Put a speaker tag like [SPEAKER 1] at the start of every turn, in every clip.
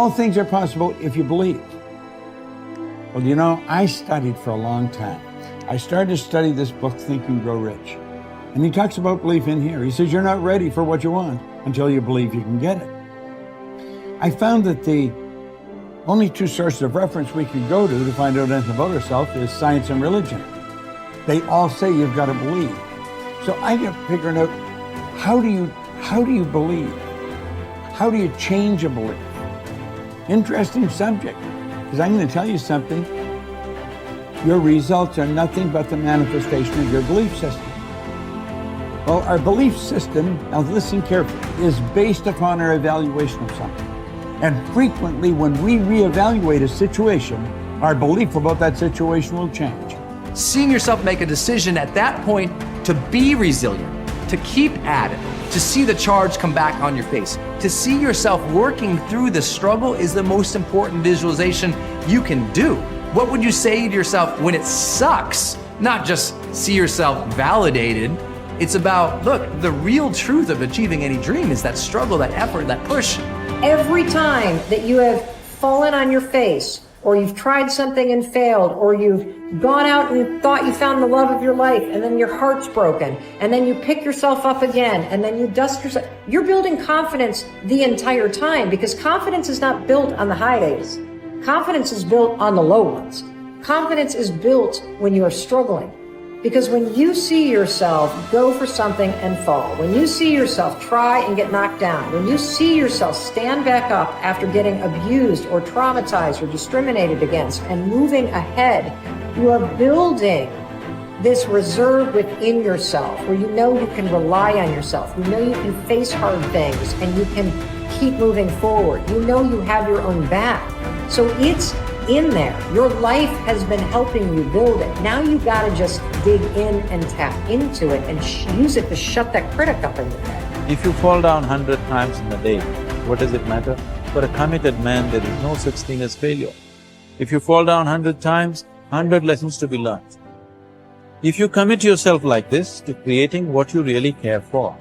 [SPEAKER 1] all things are possible if you believe. Well, you know, I studied for a long time. I started to study this book, Think and Grow Rich. And he talks about belief in here. He says you're not ready for what you want until you believe you can get it. I found that the only two sources of reference we could go to find out anything about ourselves is science and religion. They all say you've got to believe. So I kept figuring out, how do you believe? How do you change a belief? Interesting subject, because I'm going to tell you something. Your results are nothing but the manifestation of your belief system. Well, our belief system, now listen carefully, is based upon our evaluation of something. And frequently when we reevaluate a situation, our belief about that situation will change.
[SPEAKER 2] Seeing yourself make a decision at that point to be resilient, to keep at it, to see the charge come back on your face, to see yourself working through the struggle is the most important visualization you can do. What would you say to yourself when it sucks? Not just see yourself validated. It's about, look, the real truth of achieving any dream is that struggle, that effort, that push.
[SPEAKER 3] Every time that you have fallen on your face, or you've tried something and failed, or you've gone out and thought you found the love of your life, and then your heart's broken, and then you pick yourself up again, and then you dust yourself. You're building confidence the entire time, because confidence is not built on the high days. Confidence is built on the low ones. Confidence is built when you are struggling. Because when you see yourself go for something and fall, when you see yourself try and get knocked down, when you see yourself stand back up after getting abused or traumatized or discriminated against and moving ahead, you are building this reserve within yourself where you know you can rely on yourself, you know you can face hard things and you can keep moving forward. You know you have your own back. So it's in there. Your life has been helping you build it. Now you gotta just dig in and tap into it and use it to shut that critic up in your head.
[SPEAKER 4] If you fall down 100 times in a day, what does it matter? For a committed man, there is no such thing as failure. If you fall down 100 times, 100 lessons to be learned. If you commit yourself like this to creating what you really care for,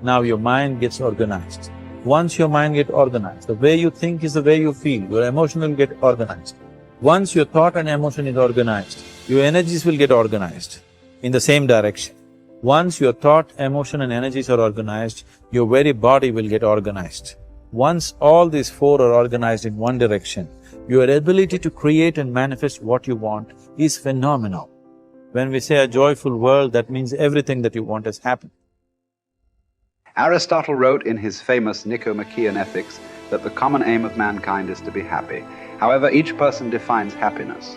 [SPEAKER 4] now your mind gets organized. Once your mind gets organized, the way you think is the way you feel, your emotion will get organized. Once your thought and emotion is organized, your energies will get organized in the same direction. Once your thought, emotion and energies are organized, your very body will get organized. Once all these four are organized in one direction, your ability to create and manifest what you want is phenomenal. When we say a joyful world, that means everything that you want has happened.
[SPEAKER 5] Aristotle wrote in his famous Nicomachean Ethics that the common aim of mankind is to be happy. However, each person defines happiness.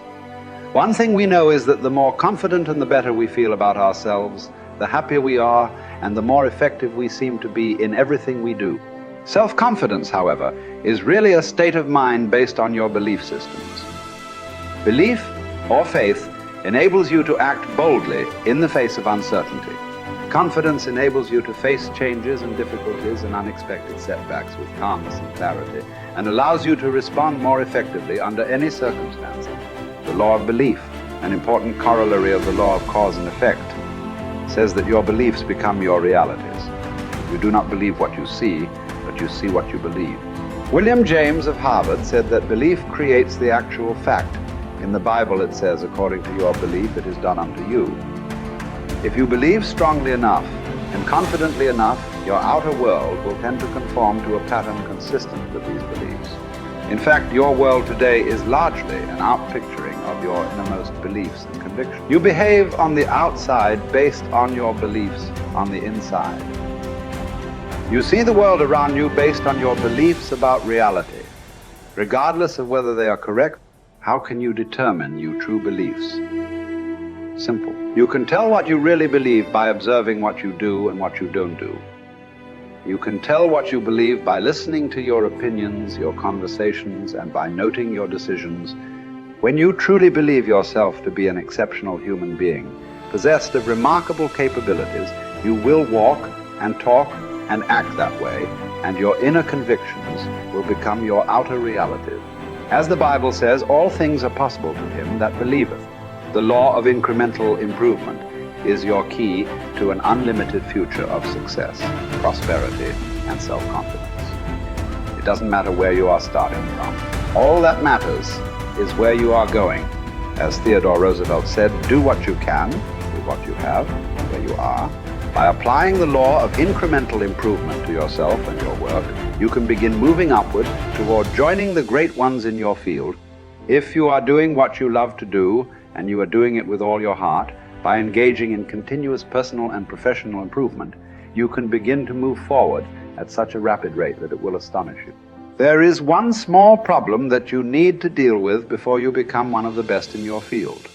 [SPEAKER 5] One thing we know is that the more confident and the better we feel about ourselves, the happier we are and the more effective we seem to be in everything we do. Self-confidence, however, is really a state of mind based on your belief systems. Belief or faith enables you to act boldly in the face of uncertainty. Confidence enables you to face changes and difficulties and unexpected setbacks with calmness and clarity, and allows you to respond more effectively under any circumstances. The law of belief, an important corollary of the law of cause and effect, says that your beliefs become your realities. You do not believe what you see, but you see what you believe. William James of Harvard said that belief creates the actual fact. In the Bible it says, according to your belief, it is done unto you. If you believe strongly enough and confidently enough, your outer world will tend to conform to a pattern consistent with these beliefs. In fact, your world today is largely an outpicturing of your innermost beliefs and convictions. You behave on the outside based on your beliefs on the inside. You see the world around you based on your beliefs about reality. Regardless of whether they are correct, how can you determine your true beliefs? Simple. You can tell what you really believe by observing what you do and what you don't do. You can tell what you believe by listening to your opinions, your conversations, and by noting your decisions. When you truly believe yourself to be an exceptional human being, possessed of remarkable capabilities, you will walk and talk and act that way, and your inner convictions will become your outer realities. As the Bible says, all things are possible to him that believeth. The law of incremental improvement is your key to an unlimited future of success, prosperity, and self-confidence. It doesn't matter where you are starting from. All that matters is where you are going. As Theodore Roosevelt said, do what you can with what you have, where you are. By applying the law of incremental improvement to yourself and your work, you can begin moving upward toward joining the great ones in your field. If you are doing what you love to do, and you are doing it with all your heart, by engaging in continuous personal and professional improvement, you can begin to move forward at such a rapid rate that it will astonish you. There is one small problem that you need to deal with before you become one of the best in your field.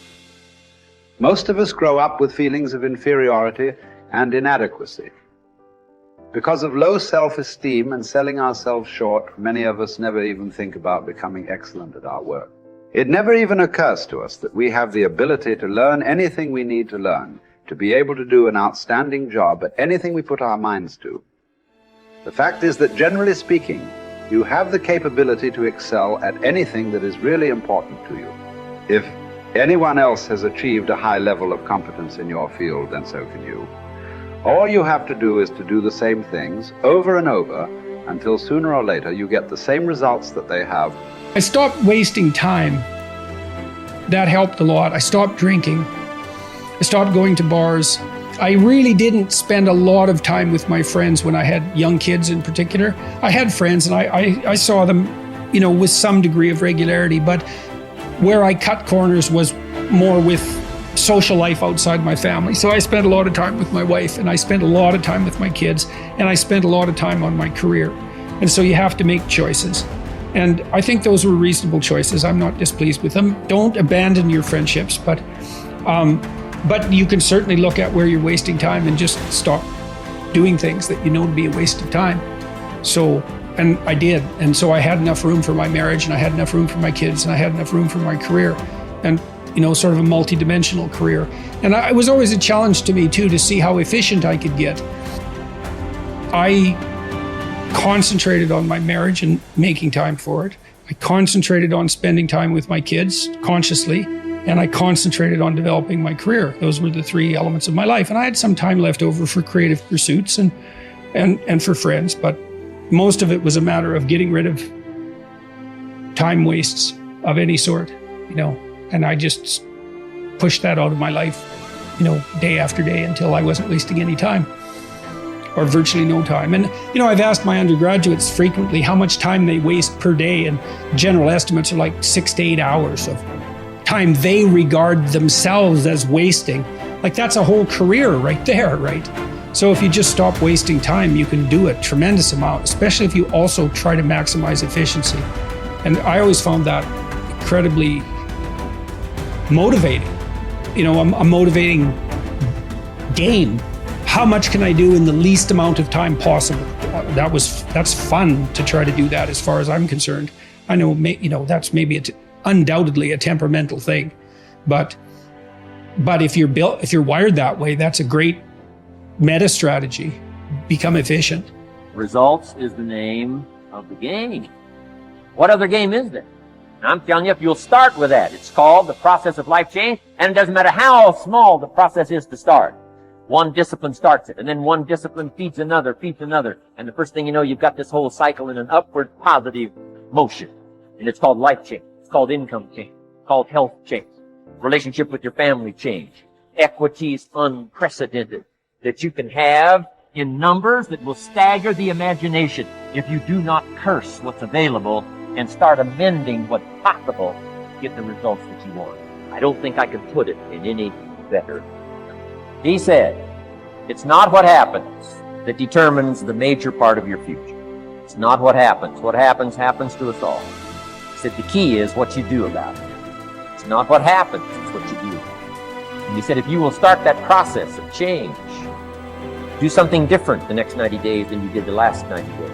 [SPEAKER 5] Most of us grow up with feelings of inferiority and inadequacy. Because of low self-esteem and selling ourselves short, many of us never even think about becoming excellent at our work. It never even occurs to us that we have the ability to learn anything we need to learn, to be able to do an outstanding job at anything we put our minds to. The fact is that, generally speaking, you have the capability to excel at anything that is really important to you. If anyone else has achieved a high level of competence in your field, then so can you. All you have to do is to do the same things over and over until sooner or later you get the same results that they have.
[SPEAKER 6] I stopped wasting time. That helped a lot. I stopped drinking. I stopped going to bars. I really didn't spend a lot of time with my friends when I had young kids in particular. I had friends and I saw them, with some degree of regularity, but where I cut corners was more with social life outside my family. So I spent a lot of time with my wife, and I spent a lot of time with my kids, and I spent a lot of time on my career. And so you have to make choices. And I think those were reasonable choices. I'm not displeased with them. Don't abandon your friendships, but you can certainly look at where you're wasting time and just stop doing things that you know to be a waste of time. So, and I did. And so I had enough room for my marriage, and I had enough room for my kids, and I had enough room for my career. And sort of a multi-dimensional career. And it was always a challenge to me too, to see how efficient I could get. I concentrated on my marriage and making time for it. I concentrated on spending time with my kids consciously, and I concentrated on developing my career. Those were the three elements of my life. And I had some time left over for creative pursuits and for friends, but most of it was a matter of getting rid of time wastes of any sort, and I just pushed that out of my life, day after day until I wasn't wasting any time, or virtually no time. And, I've asked my undergraduates frequently how much time they waste per day, and general estimates are like 6 to 8 hours of time they regard themselves as wasting. Like, that's a whole career right there, right? So if you just stop wasting time, you can do a tremendous amount, especially if you also try to maximize efficiency. And I always found that incredibly motivating. A motivating game. How much can I do in the least amount of time possible? That's fun to try to do that, as far as I'm concerned. I know, that's maybe undoubtedly a temperamental thing, but if you're wired that way, that's a great meta strategy. Become efficient.
[SPEAKER 7] Results is the name of the game. What other game is there? I'm telling you, if you'll start with that, it's called the process of life change, and it doesn't matter how small the process is to start. One discipline starts it, and then one discipline feeds another, and the first thing you know, you've got this whole cycle in an upward positive motion. And it's called life change. It's called income change. It's called health change. Relationship with your family change. Equities unprecedented that you can have in numbers that will stagger the imagination if you do not curse what's available and start amending what's possible to get the results that you want. I don't think I can put it in any better. He said, it's not what happens that determines the major part of your future. It's not what happens. What happens to us all. He said the key is what you do about it. It's not what happens, it's what you do. And he said if you will start that process of change, do something different the next 90 days than you did the last 90 days,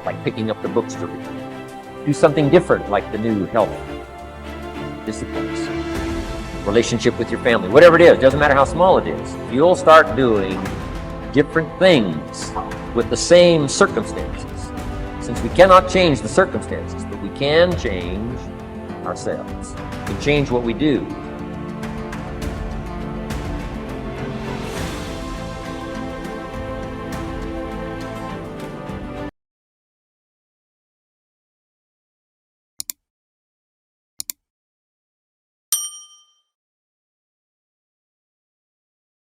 [SPEAKER 7] like picking up the books to read. Do something different, like the new health disciplines, relationship with your family, whatever it is, doesn't matter how small it is. You'll start doing different things with the same circumstances. Since we cannot change the circumstances, but we can change ourselves. We can change what we do.